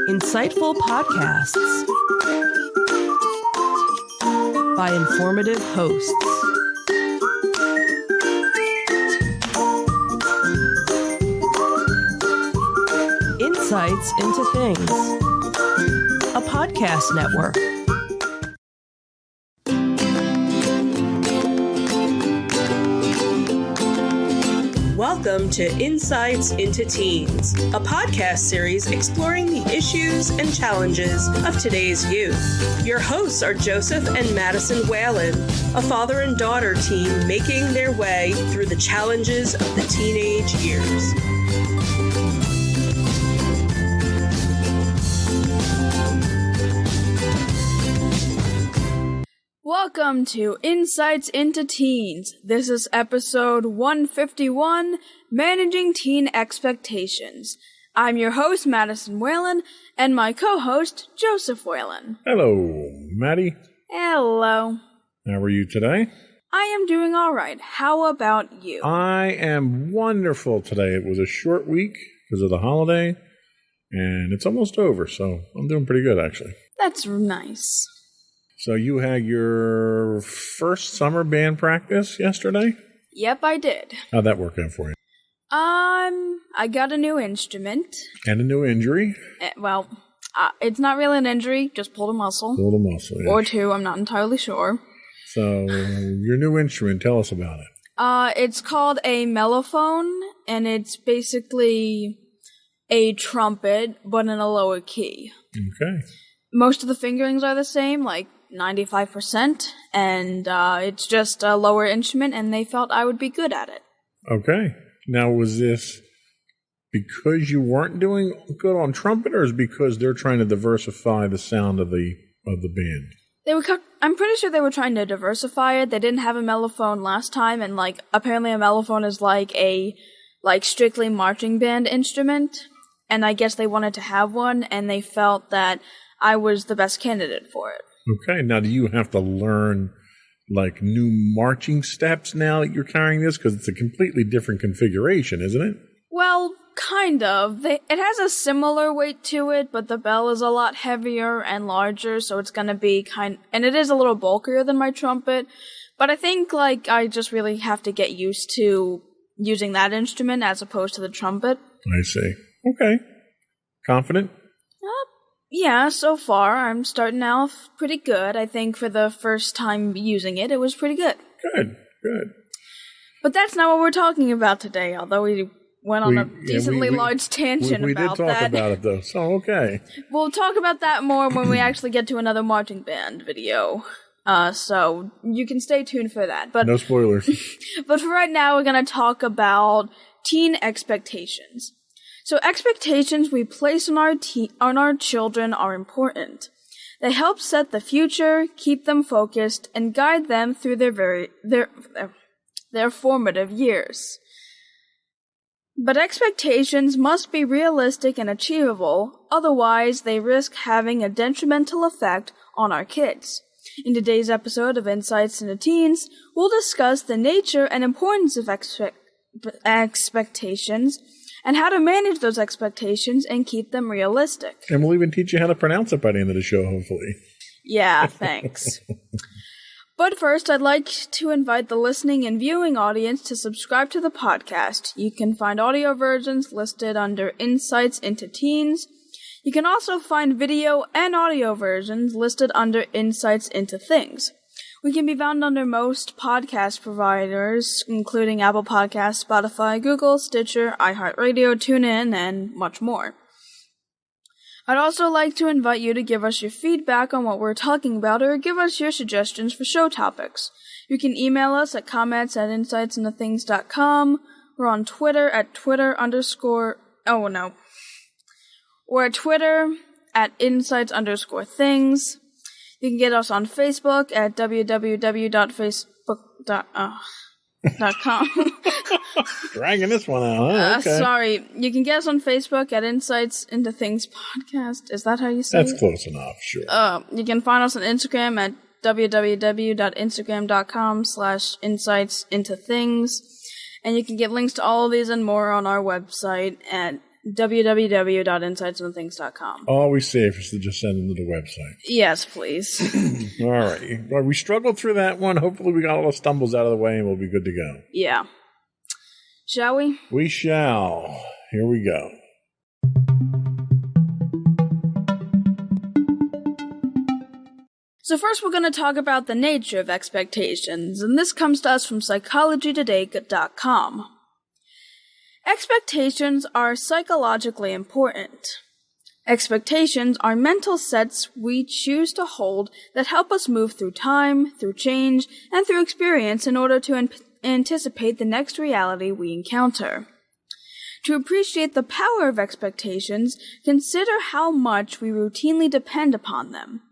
Insightful podcasts by informative hosts. Insights into Things, a podcast network. Welcome to Insights into Teens, a podcast series exploring the issues and challenges of today's youth. Your hosts are Joseph and Madison Whalen, a father and daughter team making their way through the challenges of the teenage years. Welcome to Insights into Teens. This is episode 151, Managing Teen Expectations. I'm your host, Madison Whalen, and my co-host, Joseph Whalen. Hello, Maddie. Hello. How are you today? I am doing all right. How about you? I am wonderful today. It was a short week because of the holiday, and it's almost over, so I'm doing pretty good, actually. That's nice. So you had your first summer band practice yesterday? Yep, I did. How'd that work out for you? I got a new instrument. And a new injury? It's not really an injury, just pulled a muscle. Pulled a muscle, yeah. Or two, I'm not entirely sure. So, your new instrument, tell us about it. It's called a mellophone, and it's basically a trumpet, but in a lower key. Okay. Most of the fingerings are the same, like 95%, and it's just a lower instrument, and they felt I would be good at it. Okay. Now, was this because you weren't doing good on trumpet, or is it because they're trying to diversify the sound of the band? I'm pretty sure they were trying to diversify it. They didn't have a mellophone last time, and apparently a mellophone is a strictly marching band instrument, and I guess they wanted to have one, and they felt that I was the best candidate for it. Okay, now do you have to learn new marching steps now that you're carrying this? Because it's a completely different configuration, isn't it? Well, kind of. It has a similar weight to it, but the bell is a lot heavier and larger, so it's going to be and it is a little bulkier than my trumpet, but I think I just really have to get used to using that instrument as opposed to the trumpet. I see. Okay. Confident? Yeah, so far I'm starting out pretty good. I think for the first time using it, it was pretty good. Good. But that's not what we're talking about today, although we went on a decently large tangent we about that. We did talk about it, though, so okay. We'll talk about that more when we actually get to another marching band video. So you can stay tuned for that. But no spoilers. But for right now, we're going to talk about teen expectations. So expectations we place on our children are important. They help set the future, keep them focused, and guide them through their formative years. But expectations must be realistic and achievable, otherwise they risk having a detrimental effect on our kids. In today's episode of Insights into Teens, we'll discuss the nature and importance of expectations, and how to manage those expectations and keep them realistic. And we'll even teach you how to pronounce it by the end of the show, hopefully. Yeah, thanks. But first, I'd like to invite the listening and viewing audience to subscribe to the podcast. You can find audio versions listed under Insights into Teens. You can also find video and audio versions listed under Insights into Things. We can be found under most podcast providers, including Apple Podcasts, Spotify, Google, Stitcher, iHeartRadio, TuneIn, and much more. I'd also like to invite you to give us your feedback on what we're talking about or give us your suggestions for show topics. You can email us at comments@insightsintothings.com. We're on Twitter at We're at Twitter at insights_things. You can get us on Facebook at www.facebook.com. Dragging this one out, huh? Okay. Sorry. You can get us on Facebook at Insights into Things Podcast. Is that how you say it? That's close enough, sure. You can find us on Instagram at www.instagram.com/insightsintothings. And you can get links to all of these and more on our website at www.insightsintothings.com. Always safest to just send them to the website. Yes, please. All right. Well, we struggled through that one. Hopefully we got all the stumbles out of the way and we'll be good to go. Yeah. Shall we? We shall. Here we go. So first we're going to talk about the nature of expectations, and this comes to us from psychologytoday.com. Expectations are psychologically important. Expectations are mental sets we choose to hold that help us move through time, through change, and through experience in order to anticipate the next reality we encounter. To appreciate the power of expectations, consider how much we routinely depend upon them.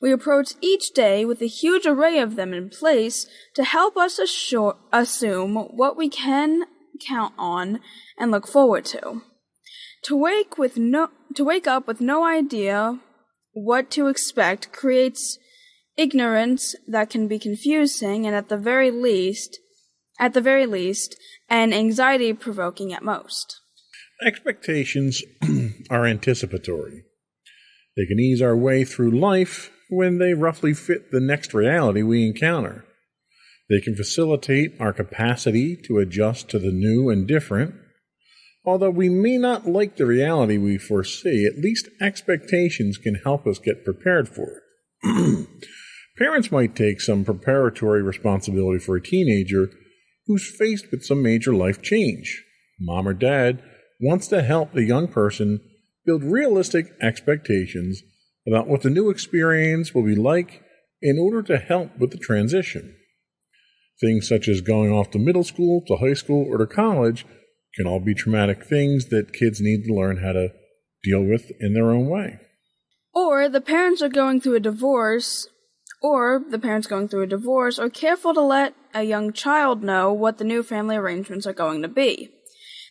We approach each day with a huge array of them in place to help us assume what we can count on and look forward to. To wake up with no idea what to expect creates ignorance that can be confusing and at the very least, and anxiety-provoking at most. Expectations are anticipatory. They can ease our way through life when they roughly fit the next reality we encounter. They can facilitate our capacity to adjust to the new and different. Although we may not like the reality we foresee, at least expectations can help us get prepared for it. Parents might take some preparatory responsibility for a teenager who's faced with some major life change. Mom or dad wants to help the young person build realistic expectations about what the new experience will be like in order to help with the transition. Things such as going off to middle school, to high school, or to college can all be traumatic things that kids need to learn how to deal with in their own way. Or the parents are going through a divorce, or careful to let a young child know what the new family arrangements are going to be.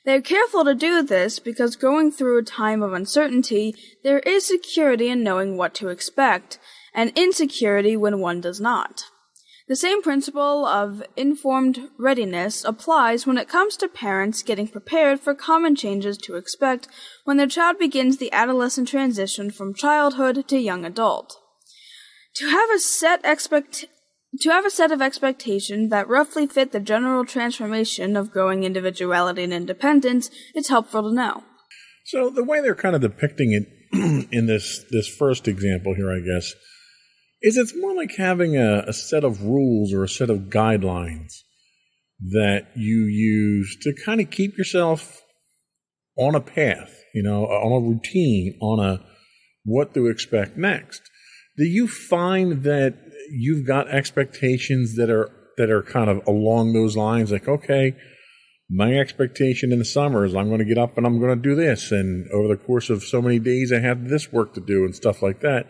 They are careful to do this because going through a time of uncertainty, there is security in knowing what to expect, and insecurity when one does not. The same principle of informed readiness applies when it comes to parents getting prepared for common changes to expect when their child begins the adolescent transition from childhood to young adult. To have a set of expectations that roughly fit the general transformation of growing individuality and independence, it's helpful to know. So the way they're kind of depicting it in this first example here, I guess, is it's more like having a set of rules or a set of guidelines that you use to kind of keep yourself on a path, on a routine, on a what to expect next. Do you find that you've got expectations that are kind of along those lines? Like, okay, my expectation in the summer is I'm going to get up and I'm going to do this. And over the course of so many days, I have this work to do and stuff like that.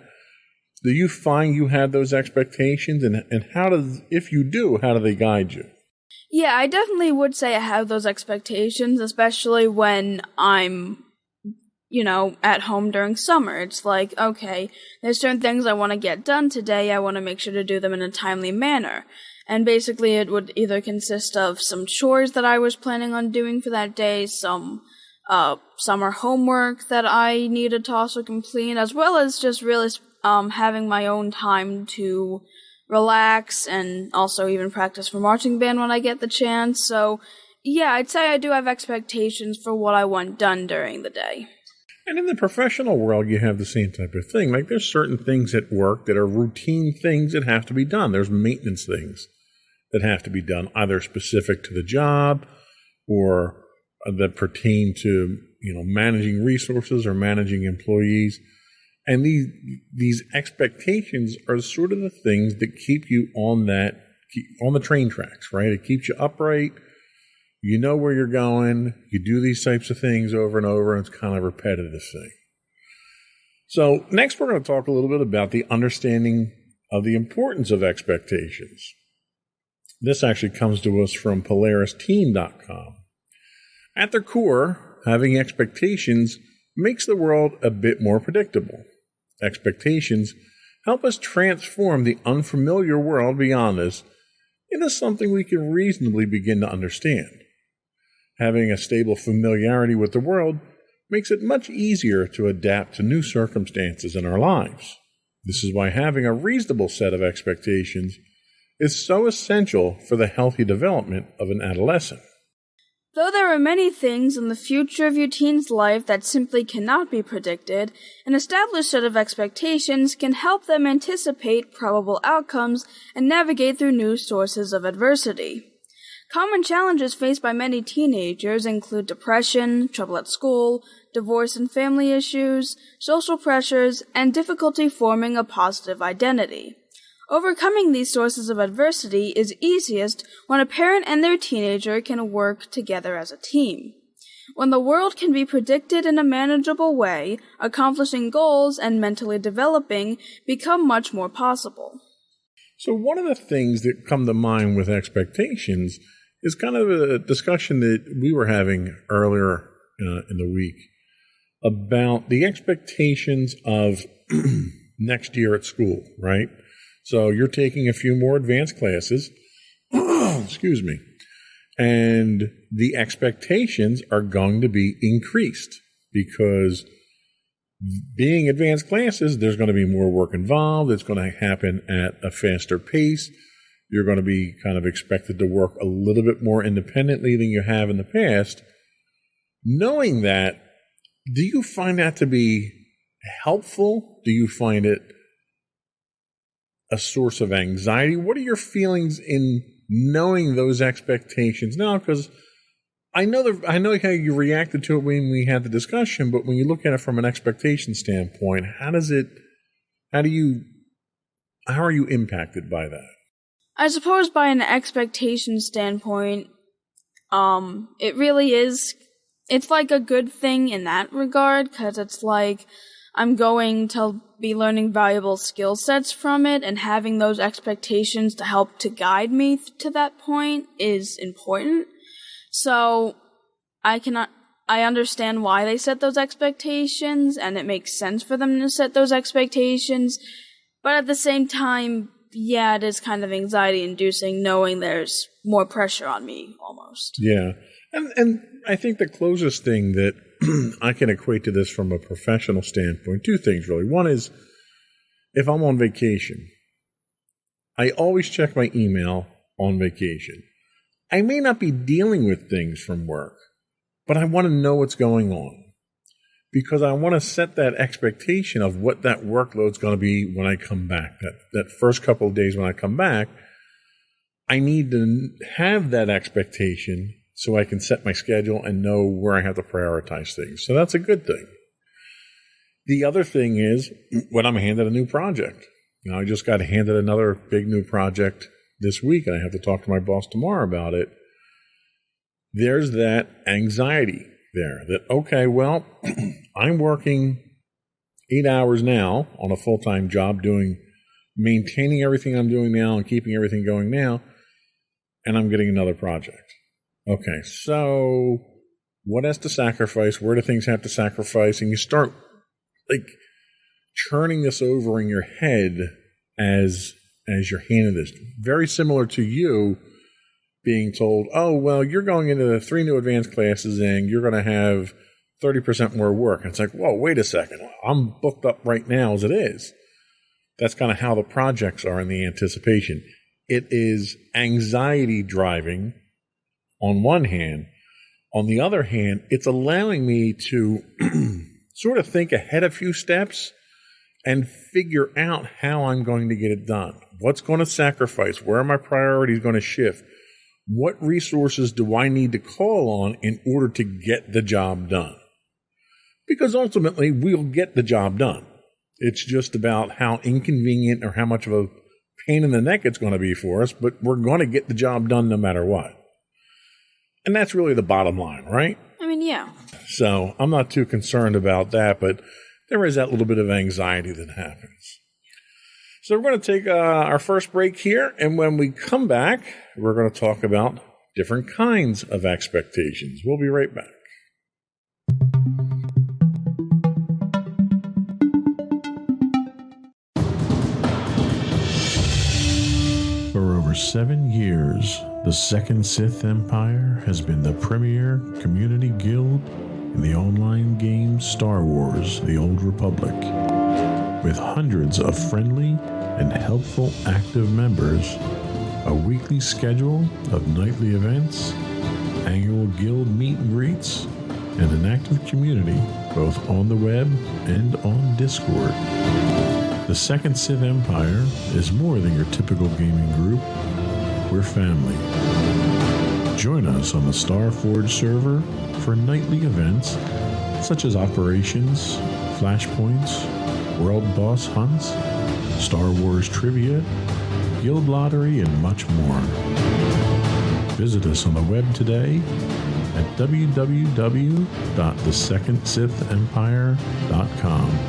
Do you find you had those expectations? And if you do, how do they guide you? Yeah, I definitely would say I have those expectations, especially when I'm at home during summer. It's like, okay, there's certain things I want to get done today. I want to make sure to do them in a timely manner. And basically it would either consist of some chores that I was planning on doing for that day, some summer homework that I needed to also complete, as well as just really having my own time to relax and also even practice for marching band when I get the chance. So yeah, I'd say I do have expectations for what I want done during the day. And in the professional world, you have the same type of thing. Like there's certain things at work that are routine things that have to be done. There's maintenance things that have to be done, either specific to the job or that pertain to, managing resources or managing employees. And these expectations are sort of the things that keep you on the train tracks, right? It keeps you upright. You know where you're going. You do these types of things over and over, and it's kind of a repetitive thing. So next we're going to talk a little bit about the understanding of the importance of expectations. This actually comes to us from PolarisTeam.com. At their core, having expectations makes the world a bit more predictable. Expectations help us transform the unfamiliar world beyond us into something we can reasonably begin to understand. Having a stable familiarity with the world makes it much easier to adapt to new circumstances in our lives. This is why having a reasonable set of expectations is so essential for the healthy development of an adolescent. Though there are many things in the future of your teen's life that simply cannot be predicted, an established set of expectations can help them anticipate probable outcomes and navigate through new sources of adversity. Common challenges faced by many teenagers include depression, trouble at school, divorce and family issues, social pressures, and difficulty forming a positive identity. Overcoming these sources of adversity is easiest when a parent and their teenager can work together as a team. When the world can be predicted in a manageable way, accomplishing goals and mentally developing become much more possible. So one of the things that come to mind with expectations is kind of a discussion that we were having earlier in the week about the expectations of next year at school, right? So you're taking a few more advanced classes, excuse me, and the expectations are going to be increased because being advanced classes, there's going to be more work involved. It's going to happen at a faster pace. You're going to be kind of expected to work a little bit more independently than you have in the past. Knowing that, do you find that to be helpful? Do you find it a source of anxiety? What are your feelings in knowing those expectations now? Because I know how you reacted to it when we had the discussion, but when you look at it from an expectation standpoint, how are you impacted by that? I suppose by an expectation standpoint, it really is, it's like a good thing in that regard, because it's like I'm going to be learning valuable skill sets from it, and having those expectations to help to guide me to that point is important. So I understand why they set those expectations, and it makes sense for them to set those expectations, but at the same time, yeah, it is kind of anxiety-inducing knowing there's more pressure on me, almost. Yeah. And I think the closest thing that I can equate to this from a professional standpoint, two things really. One is, if I'm on vacation, I always check my email on vacation. I may not be dealing with things from work, but I want to know what's going on, because I want to set that expectation of what that workload's going to be when I come back. That first couple of days when I come back, I need to have that expectation so I can set my schedule and know where I have to prioritize things. So that's a good thing. The other thing is when I'm handed a new project. Now, I just got handed another big new project this week, and I have to talk to my boss tomorrow about it. There's that anxiety there that, okay, well, I'm working 8 hours now on a full-time job maintaining everything I'm doing now and keeping everything going now, and I'm getting another project. Okay, so what has to sacrifice? Where do things have to sacrifice? And you start like churning this over in your head as you're handed this. Very similar to you being told, oh, well, you're going into the 3 new advanced classes and you're going to have 30% more work. And it's like, whoa, wait a second. I'm booked up right now as it is. That's kind of how the projects are in the anticipation. It is anxiety driving on one hand. On the other hand, it's allowing me to sort of think ahead a few steps and figure out how I'm going to get it done. What's going to sacrifice? Where are my priorities going to shift? What resources do I need to call on in order to get the job done? Because ultimately, we'll get the job done. It's just about how inconvenient or how much of a pain in the neck it's going to be for us, but we're going to get the job done no matter what. And that's really the bottom line, right? I mean, yeah. So I'm not too concerned about that, but there is that little bit of anxiety that happens. So we're going to take our first break here, and when we come back, we're going to talk about different kinds of expectations. We'll be right back. For over 7 years, the Second Sith Empire has been the premier community guild in the online game Star Wars: The Old Republic. With hundreds of friendly and helpful active members, a weekly schedule of nightly events, annual guild meet and greets, and an active community both on the web and on Discord. The Second Sith Empire is more than your typical gaming group. We're family. Join us on the Starforge server for nightly events such as operations, flashpoints, world boss hunts, Star Wars trivia, guild lottery, and much more. Visit us on the web today at www.thesecondsithempire.com.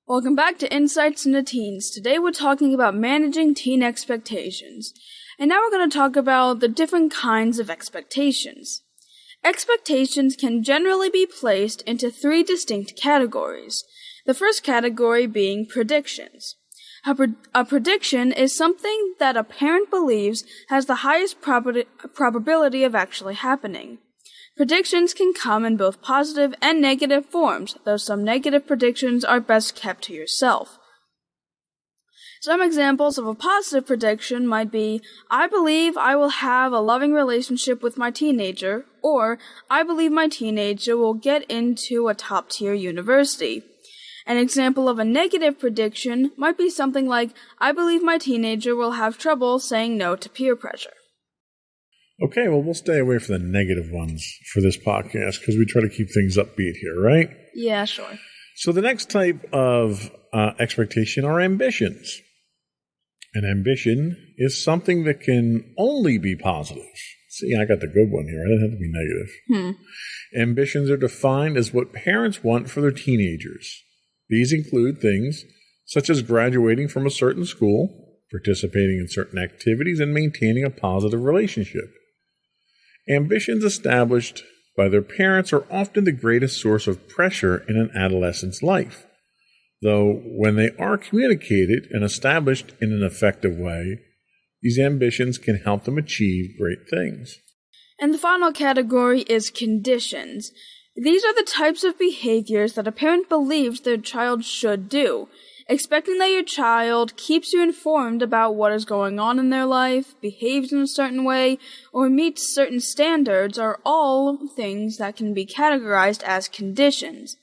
Welcome back to Insights into Teens. Today we're talking about managing teen expectations. And now we're going to talk about the different kinds of expectations. Expectations can generally be placed into three distinct categories. The first category being predictions. A prediction is something that a parent believes has the highest probability of actually happening. Predictions can come in both positive and negative forms, though some negative predictions are best kept to yourself. Some examples of a positive prediction might be, I believe I will have a loving relationship with my teenager, or I believe my teenager will get into a top-tier university. An example of a negative prediction might be something like, I believe my teenager will have trouble saying no to peer pressure. Okay, well, we'll stay away from the negative ones for this podcast because we try to keep things upbeat here, right? Yeah, sure. So the next type of expectation are ambitions. An ambition is something that can only be positive. See, I got the good one here. I didn't have to be negative. Ambitions are defined as what parents want for their teenagers. These include things such as graduating from a certain school, participating in certain activities, and maintaining a positive relationship. Ambitions established by their parents are often the greatest source of pressure in an adolescent's life, though when they are communicated and established in an effective way, these ambitions can help them achieve great things. And the final category is conditions. These are the types of behaviors that a parent believes their child should do, expecting that your child keeps you informed about what is going on in their life, behaves in a certain way, or meets certain standards are all things that can be categorized as conditions.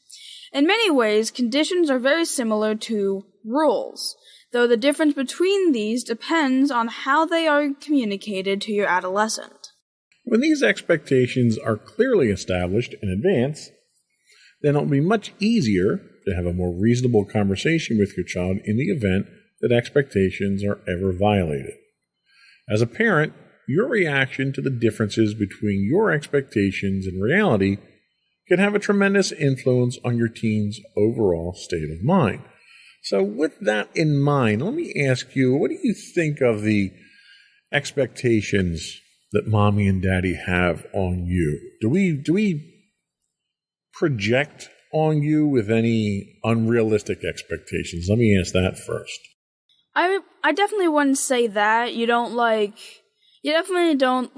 In many ways, conditions are very similar to rules, though the difference between these depends on how they are communicated to your adolescent. When these expectations are clearly established in advance, then it'll be much easier to have a more reasonable conversation with your child in the event that expectations are ever violated. As a parent, your reaction to the differences between your expectations and reality can have a tremendous influence on your teen's overall state of mind. So with that in mind, let me ask you, what do you think of the expectations that mommy and daddy have on you? Do we project on you with any unrealistic expectations? Let me ask that first. I definitely wouldn't say that. You definitely don't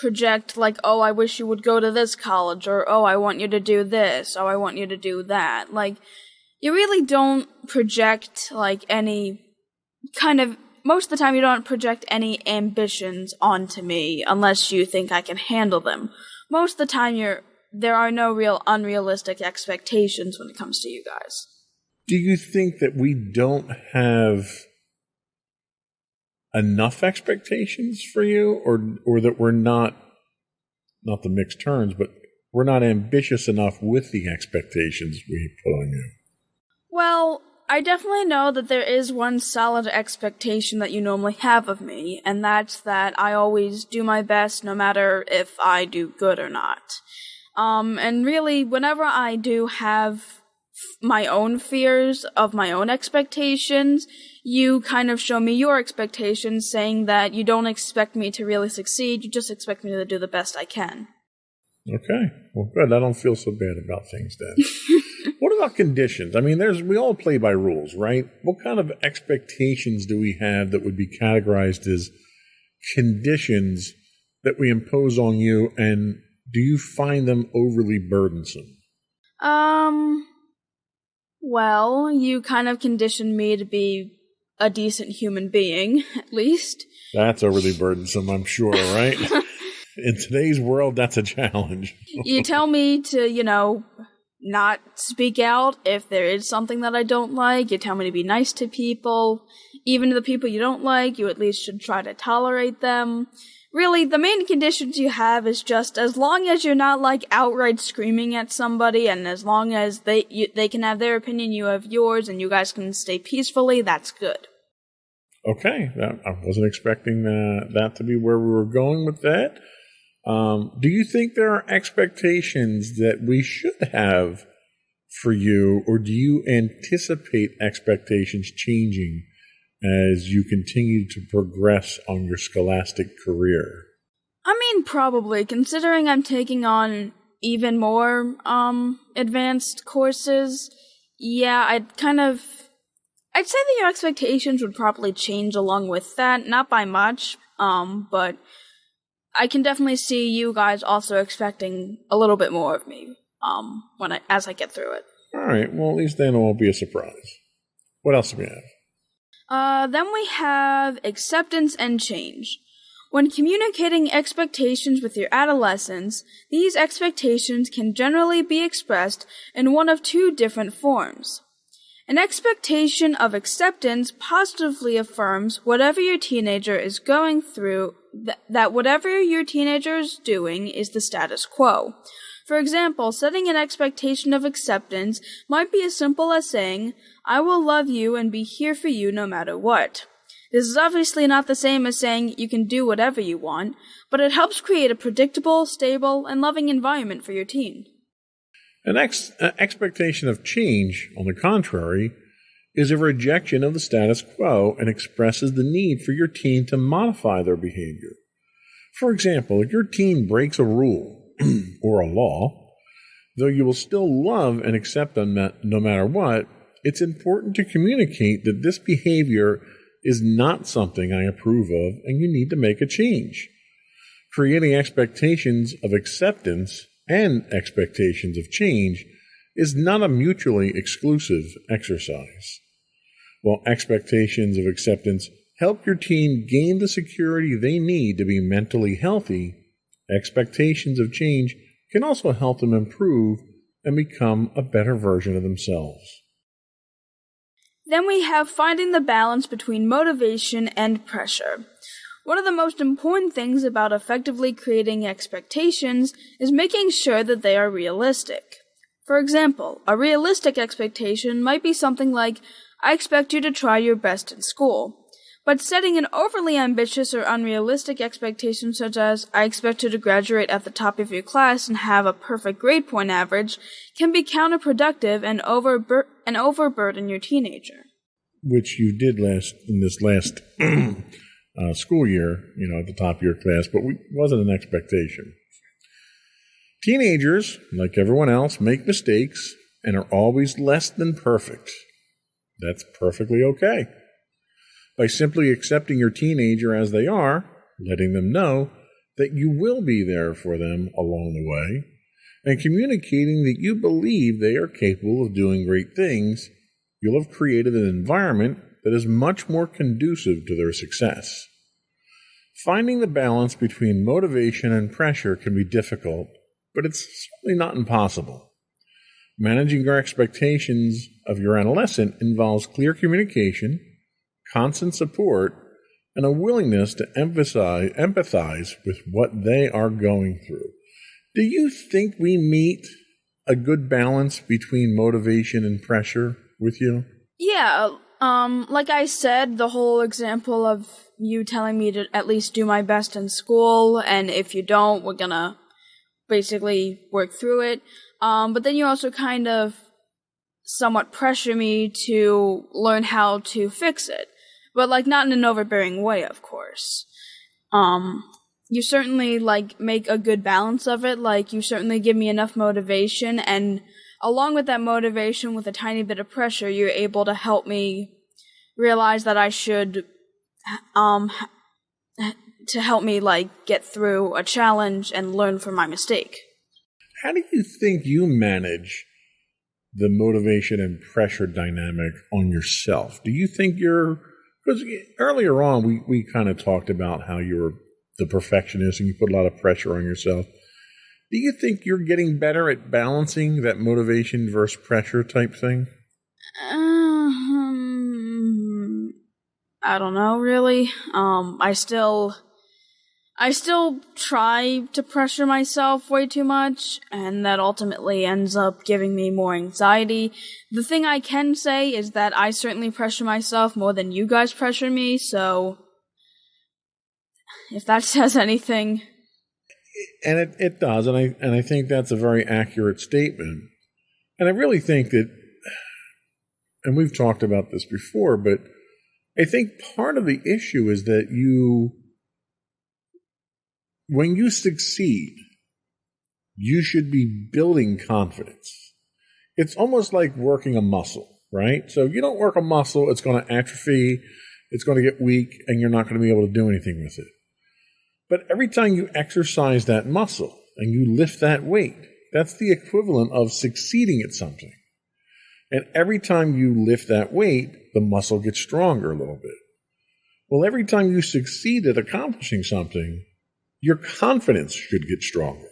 project oh, I wish you would go to this college, or oh, I want you to do this, oh, I want you to do that. You really don't project any kind of, most of the time you don't project any ambitions onto me unless you think I can handle them. Most of the time there are no real unrealistic expectations when it comes to you guys. Do you think that we don't have enough expectations for you, or that we're not the mixed terms, but we're not ambitious enough with the expectations we put on you? Well, I definitely know that there is one solid expectation that you normally have of me, and that's that I always do my best no matter if I do good or not. And really, whenever I do have my own fears of my own expectations, you kind of show me your expectations, saying that you don't expect me to really succeed, you just expect me to do the best I can. Okay, well good, I don't feel so bad about things then. What about conditions? I mean, we all play by rules, right? What kind of expectations do we have that would be categorized as conditions that we impose on you, and do you find them overly burdensome? Well, you kind of conditioned me to be a decent human being, at least. That's overly burdensome, I'm sure, right? In today's world, that's a challenge. You tell me to, not speak out if there is something that I don't like. You tell me to be nice to people. Even to the people you don't like, you at least should try to tolerate them. Really, the main conditions you have is just as long as you're not, outright screaming at somebody, and as long as they can have their opinion, you have yours, and you guys can stay peacefully, that's good. Okay, I wasn't expecting that to be where we were going with that. Do you think there are expectations that we should have for you, or do you anticipate expectations changing as you continue to progress on your scholastic career? I mean, probably, considering I'm taking on even more advanced courses. Yeah, I'd say that your expectations would probably change along with that, not by much, but I can definitely see you guys also expecting a little bit more of me as I get through it. All right, well, at least then it won't be a surprise. What else do we have? Then we have acceptance and change. When communicating expectations with your adolescents, these expectations can generally be expressed in one of two different forms. An expectation of acceptance positively affirms whatever your teenager is going through, that whatever your teenager is doing is the status quo. For example, setting an expectation of acceptance might be as simple as saying, "I will love you and be here for you no matter what." This is obviously not the same as saying you can do whatever you want, but it helps create a predictable, stable, and loving environment for your teen. An expectation of change, on the contrary, is a rejection of the status quo and expresses the need for your teen to modify their behavior. For example, if your teen breaks a rule or a law, though you will still love and accept them no matter what, it's important to communicate that this behavior is not something I approve of and you need to make a change. Creating expectations of acceptance and expectations of change is not a mutually exclusive exercise. While expectations of acceptance help your teen gain the security they need to be mentally healthy, expectations of change can also help them improve and become a better version of themselves. Then we have finding the balance between motivation and pressure. One of the most important things about effectively creating expectations is making sure that they are realistic. For example, a realistic expectation might be something like, "I expect you to try your best in school." But setting an overly ambitious or unrealistic expectation such as, "I expect you to graduate at the top of your class and have a perfect grade point average," can be counterproductive and overburden your teenager. Which you did in this last school year, at the top of your class, but it wasn't an expectation. Teenagers, like everyone else, make mistakes and are always less than perfect. That's perfectly okay. By simply accepting your teenager as they are, letting them know that you will be there for them along the way, and communicating that you believe they are capable of doing great things, you'll have created an environment that is much more conducive to their success. Finding the balance between motivation and pressure can be difficult, but it's certainly not impossible. Managing your expectations of your adolescent involves clear communication, constant support, and a willingness to empathize with what they are going through. Do you think we meet a good balance between motivation and pressure with you? Yeah, like I said, the whole example of you telling me to at least do my best in school, and if you don't, we're gonna basically work through it. But then you also kind of somewhat pressure me to learn how to fix it. But, not in an overbearing way, of course. You certainly, make a good balance of it. You certainly give me enough motivation, and along with that motivation, with a tiny bit of pressure, you're able to help me realize that I should, to help me, get through a challenge and learn from my mistake. How do you think you manage the motivation and pressure dynamic on yourself? Do you think because earlier on we kind of talked about how you're the perfectionist and you put a lot of pressure on yourself. Do you think you're getting better at balancing that motivation versus pressure type thing? I don't know, really. I still try to pressure myself way too much, and that ultimately ends up giving me more anxiety. The thing I can say is that I certainly pressure myself more than you guys pressure me, so if that says anything. And it does, and I think that's a very accurate statement. And I really think that, and we've talked about this before, but I think part of the issue is that when you succeed, you should be building confidence. It's almost like working a muscle, right? So if you don't work a muscle, it's going to atrophy, it's going to get weak, and you're not going to be able to do anything with it. But every time you exercise that muscle and you lift that weight, that's the equivalent of succeeding at something. And every time you lift that weight, the muscle gets stronger a little bit. Well, every time you succeed at accomplishing something, your confidence should get stronger.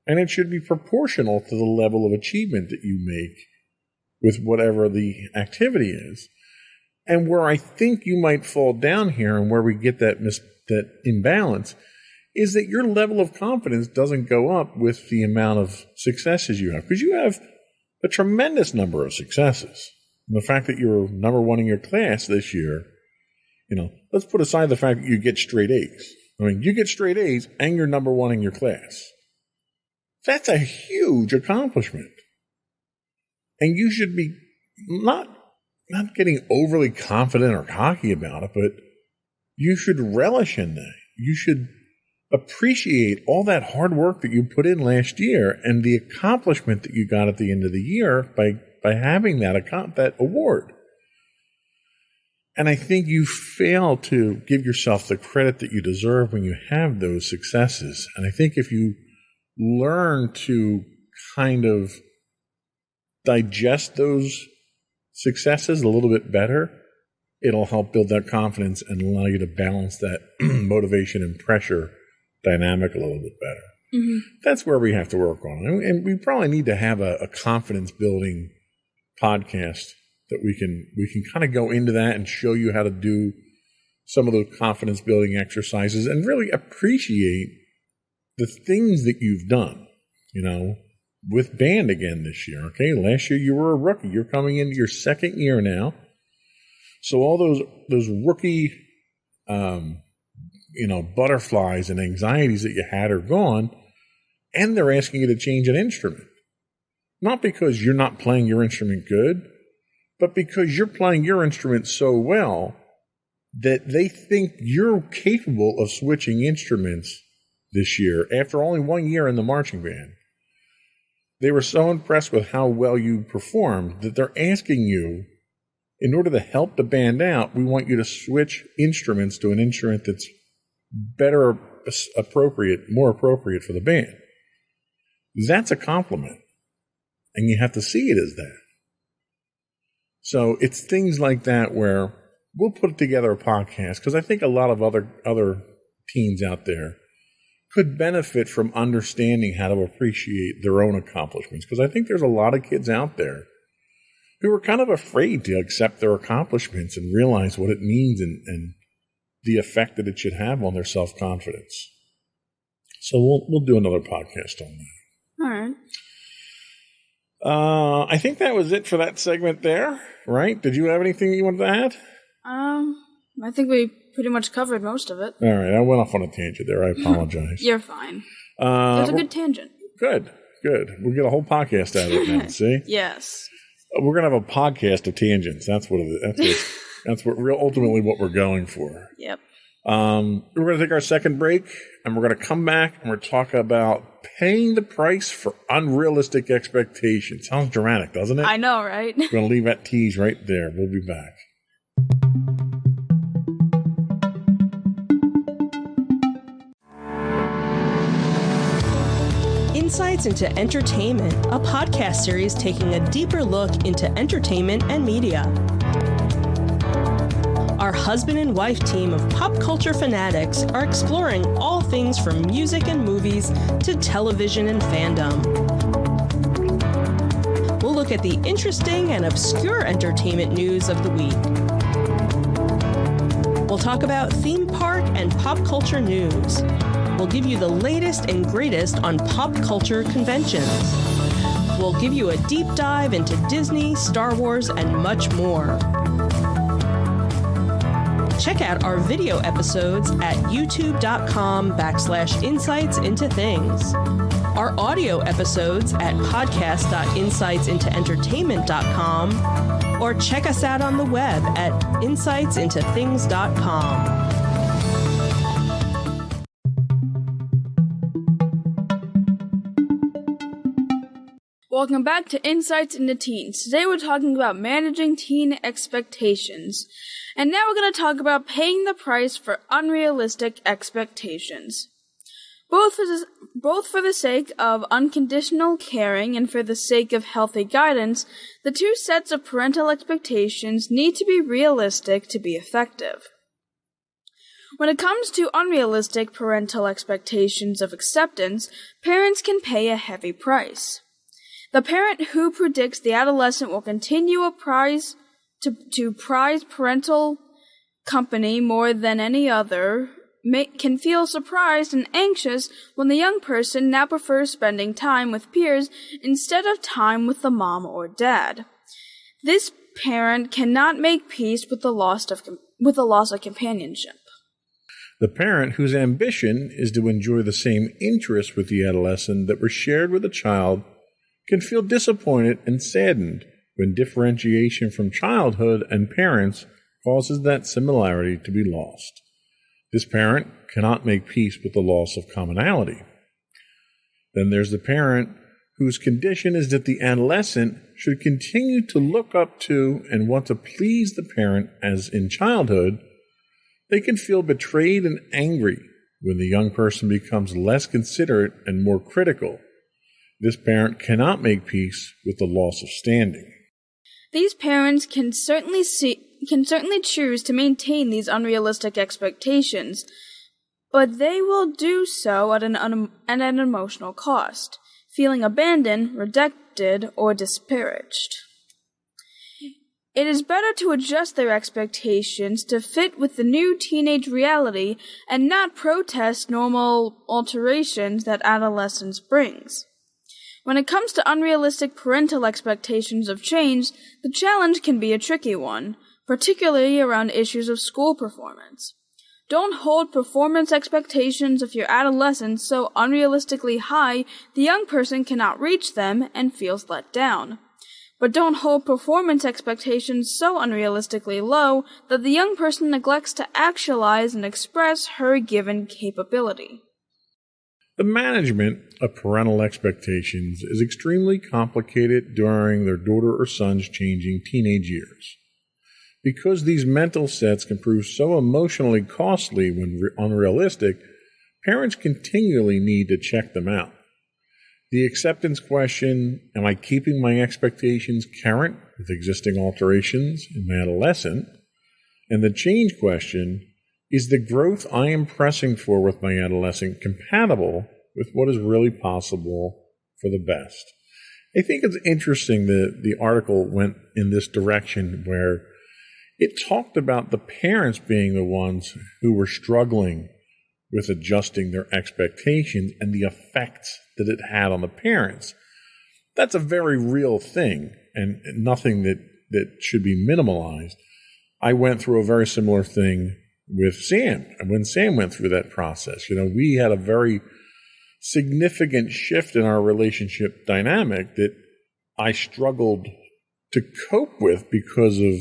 And it should be proportional to the level of achievement that you make with whatever the activity is. And where I think you might fall down here and where we get that imbalance is that your level of confidence doesn't go up with the amount of successes you have. Because you have a tremendous number of successes. And the fact that you're number one in your class this year, let's put aside the fact that you get straight A's. I mean, you get straight A's and you're number one in your class. That's a huge accomplishment. And you should be not getting overly confident or cocky about it, but you should relish in that. You should appreciate all that hard work that you put in last year and the accomplishment that you got at the end of the year by having that award. And I think you fail to give yourself the credit that you deserve when you have those successes. And I think if you learn to kind of digest those successes a little bit better, it'll help build that confidence and allow you to balance that motivation and pressure dynamic a little bit better. Mm-hmm. That's where we have to work on. And we probably need to have a confidence building podcast that we can kind of go into that and show you how to do some of those confidence building exercises and really appreciate the things that you've done, with band again this year. Okay. Last year you were a rookie. You're coming into your second year now. So all those rookie, butterflies and anxieties that you had are gone, and they're asking you to change an instrument. Not because you're not playing your instrument good, but because you're playing your instrument so well that they think you're capable of switching instruments this year after only 1 year in the marching band. They were so impressed with how well you performed that they're asking you, in order to help the band out, we want you to switch instruments to an instrument that's more appropriate for the band. That's a compliment. And you have to see it as that. So it's things like that where we'll put together a podcast, because I think a lot of other teens out there could benefit from understanding how to appreciate their own accomplishments. Because I think there's a lot of kids out there who are kind of afraid to accept their accomplishments and realize what it means and the effect that it should have on their self-confidence. So we'll do another podcast on that. All right. I think that was it for that segment there, right? Did you have anything you wanted to add? I think we pretty much covered most of it. All right. I went off on a tangent there. I apologize. You're fine. It was a good tangent. Good. We'll get a whole podcast out of it now, see? Yes. We're going to have a podcast of tangents. That's what it is. That's ultimately what we're going for. Yep. We're going to take our second break, and we're going to come back and we're talk about paying the price for unrealistic expectations. Sounds dramatic, doesn't it? I know, right? We're going to leave that tease right there. We'll be back. Insights into Entertainment, a podcast series taking a deeper look into entertainment and media. Our husband and wife team of pop culture fanatics are exploring all things from music and movies to television and fandom. We'll look at the interesting and obscure entertainment news of the week. We'll talk about theme park and pop culture news. We'll give you the latest and greatest on pop culture conventions. We'll give you a deep dive into Disney, Star Wars, and much more. Check out our video episodes at youtube.com/insightsintothings. Our audio episodes at podcast.insightsintoentertainment.com, or check us out on the web at insightsintothings.com. Welcome back to Insights into Teens. Today we're talking about managing teen expectations. And now we're going to talk about paying the price for unrealistic expectations. Both for the sake of unconditional caring and for the sake of healthy guidance, the two sets of parental expectations need to be realistic to be effective. When it comes to unrealistic parental expectations of acceptance, parents can pay a heavy price. The parent who predicts the adolescent will continue to prize parental company more than any other can feel surprised and anxious when the young person now prefers spending time with peers instead of time with the mom or dad. This parent cannot make peace with the loss of companionship. The parent whose ambition is to enjoy the same interests with the adolescent that were shared with the child can feel disappointed and saddened when differentiation from childhood and parents causes that similarity to be lost. This parent cannot make peace with the loss of commonality. Then there's the parent whose condition is that the adolescent should continue to look up to and want to please the parent as in childhood. They can feel betrayed and angry when the young person becomes less considerate and more critical. This parent cannot make peace with the loss of standing. These parents can certainly choose to maintain these unrealistic expectations, but they will do so at an emotional cost, feeling abandoned, rejected, or disparaged. It is better to adjust their expectations to fit with the new teenage reality and not protest normal alterations that adolescence brings. When it comes to unrealistic parental expectations of change, the challenge can be a tricky one, particularly around issues of school performance. Don't hold performance expectations of your adolescent so unrealistically high the young person cannot reach them and feels let down. But don't hold performance expectations so unrealistically low that the young person neglects to actualize and express her given capability. The management of parental expectations is extremely complicated during their daughter or son's changing teenage years. Because these mental sets can prove so emotionally costly when unrealistic, parents continually need to check them out. The acceptance question, am I keeping my expectations current with existing alterations in my adolescent? And the change question, is the growth I am pressing for with my adolescent compatible with what is really possible for the best? I think it's interesting that the article went in this direction where it talked about the parents being the ones who were struggling with adjusting their expectations and the effects that it had on the parents. That's a very real thing and nothing that should be minimalized. I went through a very similar thing with Sam. And when Sam went through that process, we had a very significant shift in our relationship dynamic that I struggled to cope with because of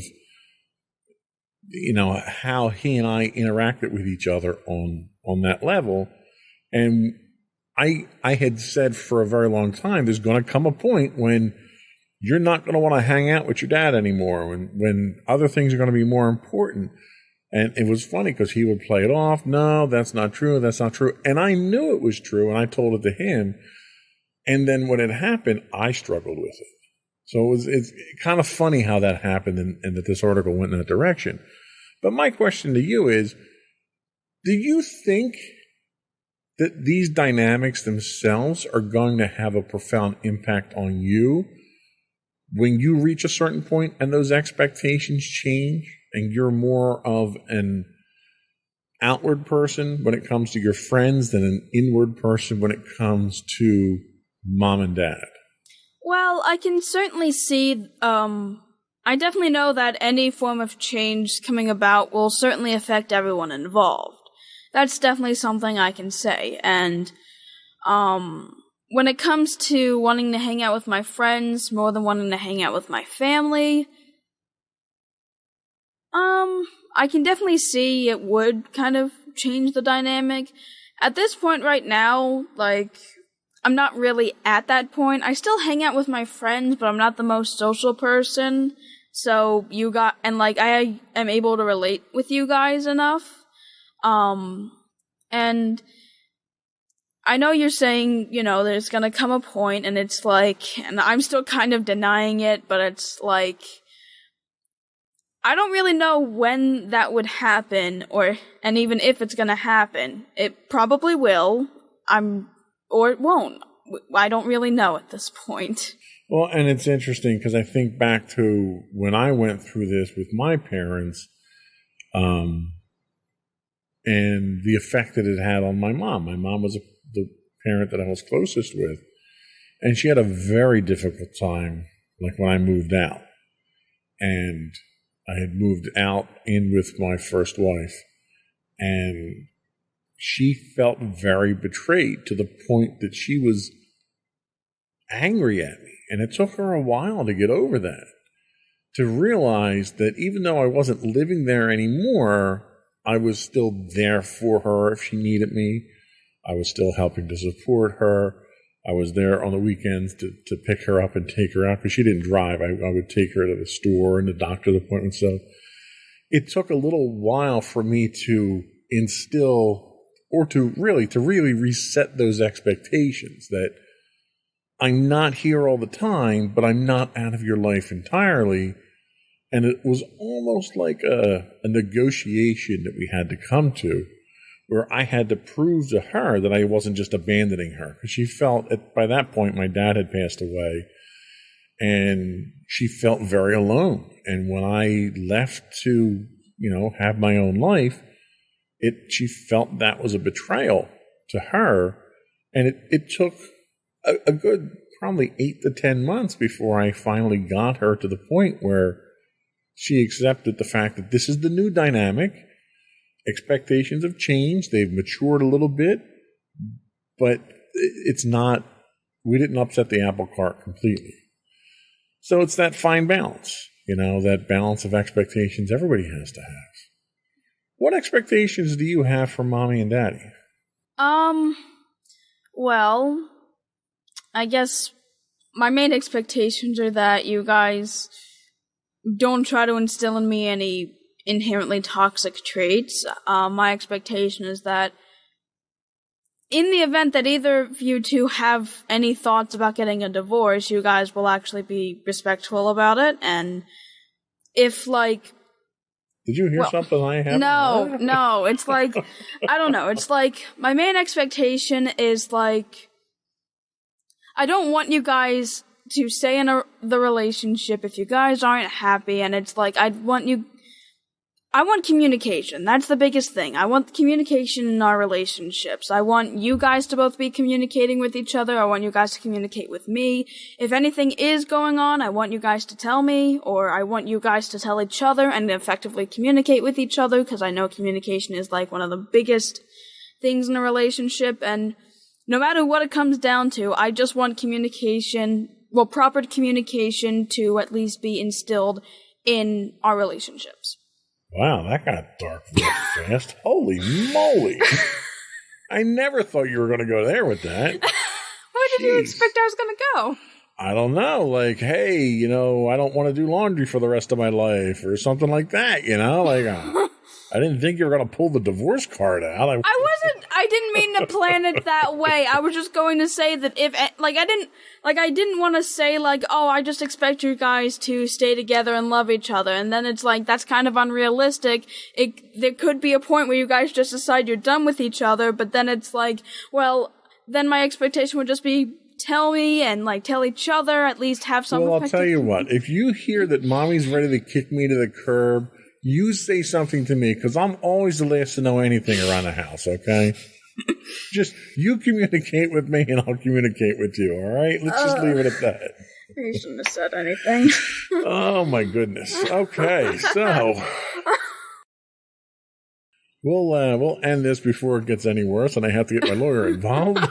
how he and I interacted with each other on that level. And I had said for a very long time, there's going to come a point when you're not going to want to hang out with your dad anymore, when other things are going to be more important. And it was funny because he would play it off. No, that's not true. That's not true. And I knew it was true, and I told it to him. And then when it happened, I struggled with it. So it's kind of funny how that happened and that this article went in that direction. But my question to you is, do you think that these dynamics themselves are going to have a profound impact on you when you reach a certain point and those expectations change and you're more of an outward person when it comes to your friends than an inward person when it comes to mom and dad? Well, I can certainly see, I definitely know that any form of change coming about will certainly affect everyone involved. That's definitely something I can say. And when it comes to wanting to hang out with my friends more than wanting to hang out with my family, I can definitely see it would kind of change the dynamic. At this point right now, I'm not really at that point. I still hang out with my friends, but I'm not the most social person. So I am able to relate with you guys enough. And I know you're saying, there's gonna come a point and it's and I'm still kind of denying it, but it's I don't really know when that would happen and even if it's gonna happen. It probably will. Or it won't. I don't really know at this point. Well, and it's interesting because I think back to when I went through this with my parents, and the effect that it had on my mom. My mom was the parent that I was closest with, and she had a very difficult time, when I moved out. And I had moved out in with my first wife, and she felt very betrayed to the point that she was angry at me. And it took her a while to get over that, to realize that even though I wasn't living there anymore, I was still there for her if she needed me. I was still helping to support her. I was there on the weekends to pick her up and take her out because she didn't drive. I would take her to the store and the doctor's appointment. So it took a little while for me to instill or to really reset those expectations that I'm not here all the time, but I'm not out of your life entirely. And it was almost like a negotiation that we had to come to, where I had to prove to her that I wasn't just abandoning her. Because she felt, by that point, my dad had passed away, and she felt very alone. And when I left to, have my own life, she felt that was a betrayal to her. And it took a good probably 8 to 10 months before I finally got her to the point where she accepted the fact that this is the new dynamic. Expectations have changed. They've matured a little bit, but it's not, we didn't upset the apple cart completely. So it's that fine balance, that balance of expectations everybody has to have. What expectations do you have for mommy and daddy? Well, I guess my main expectations are that you guys don't try to instill in me any inherently toxic traits. My expectation is that in the event that either of you two have any thoughts about getting a divorce, you guys will actually be respectful about it. And if, Did you hear something I haven't heard? No, it's I don't know, it's my main expectation is I don't want you guys to stay in the relationship if you guys aren't happy, and it's I want communication. That's the biggest thing. I want communication in our relationships. I want you guys to both be communicating with each other. I want you guys to communicate with me. If anything is going on, I want you guys to tell me, or I want you guys to tell each other and effectively communicate with each other, because I know communication is one of the biggest things in a relationship, and no matter what it comes down to, I just want proper communication to at least be instilled in our relationships. Wow, that got dark real fast. Holy moly. I never thought you were going to go there with that. Where did you expect I was going to go? I don't know. Like, hey, I don't want to do laundry for the rest of my life or something like that, Like, I didn't think you were going to pull the divorce card out. I didn't mean to plan it that way. I was just going to say that I didn't want to say, oh, I just expect you guys to stay together and love each other. And then it's like, that's kind of unrealistic. There could be a point where you guys just decide you're done with each other, but then it's like, well, then my expectation would just be tell me and tell each other, at least have some. Well, I'll tell you what, if you hear that mommy's ready to kick me to the curb, you say something to me, because I'm always the last to know anything around the house, okay? Just, you communicate with me and I'll communicate with you, all right? Let's just leave it at that. You shouldn't have said anything. Oh, my goodness. Okay, so we'll end this before it gets any worse and I have to get my lawyer involved.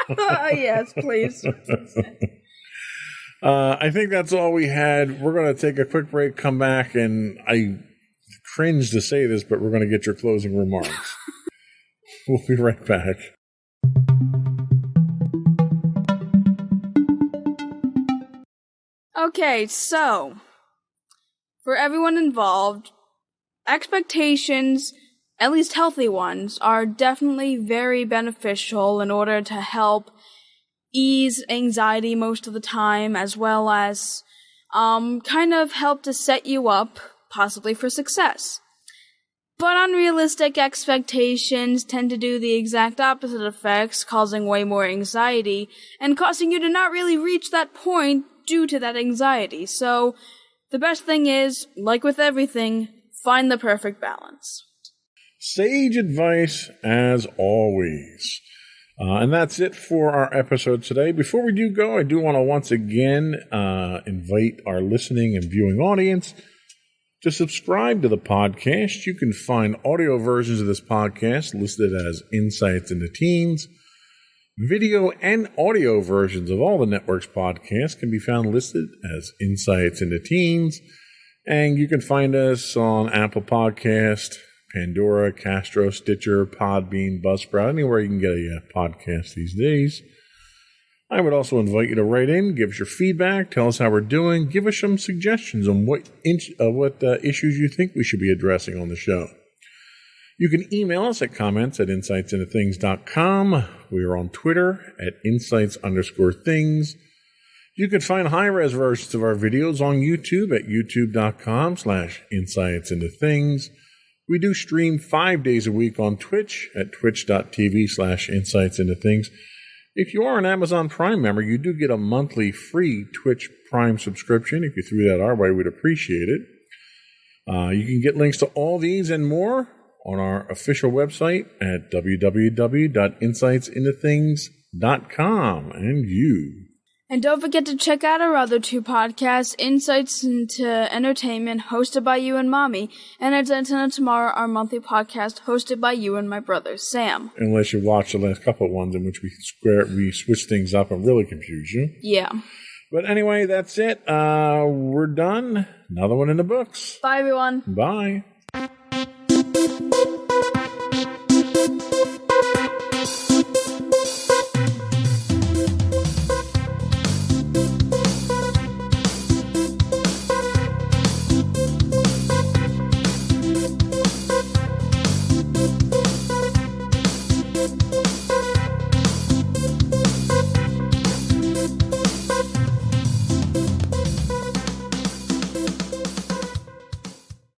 Yes, please. I think that's all we had. We're going to take a quick break, come back, and I cringe to say this, but we're going to get your closing remarks. We'll be right back. Okay, so for everyone involved, expectations, at least healthy ones, are definitely very beneficial in order to help ease anxiety most of the time, as well as kind of help to set you up possibly for success. But unrealistic expectations tend to do the exact opposite effects, causing way more anxiety and causing you to not really reach that point due to that anxiety. So the best thing is, like with everything, find the perfect balance. Sage advice as always. And that's it for our episode today. Before we do go, I do want to once again invite our listening and viewing audience to subscribe to the podcast. You can find audio versions of this podcast listed as Insights into Teens. Video and audio versions of all the network's podcasts can be found listed as Insights into Teens. And you can find us on Apple Podcast, Pandora, Castro, Stitcher, Podbean, Buzzsprout, anywhere you can get a podcast these days. I would also invite you to write in, give us your feedback, tell us how we're doing, give us some suggestions on what issues you think we should be addressing on the show. You can email us at comments@insightsintothings.com. We are on Twitter at insights_things. You can find high-res versions of our videos on YouTube at youtube.com/insightsintothings. We do stream 5 days a week on Twitch at twitch.tv/insightsintothings. If you are an Amazon Prime member, you do get a monthly free Twitch Prime subscription. If you threw that our way, we'd appreciate it. You can get links to all these and more on our official website at www.insightsintothings.com. And don't forget to check out our other two podcasts, Insights into Entertainment, hosted by you and Mommy, and Antenna Tomorrow, our monthly podcast, hosted by you and my brother, Sam. Unless you watched the last couple of ones in which we switch things up and really confuse you. Yeah. But anyway, that's it. We're done. Another one in the books. Bye, everyone. Bye.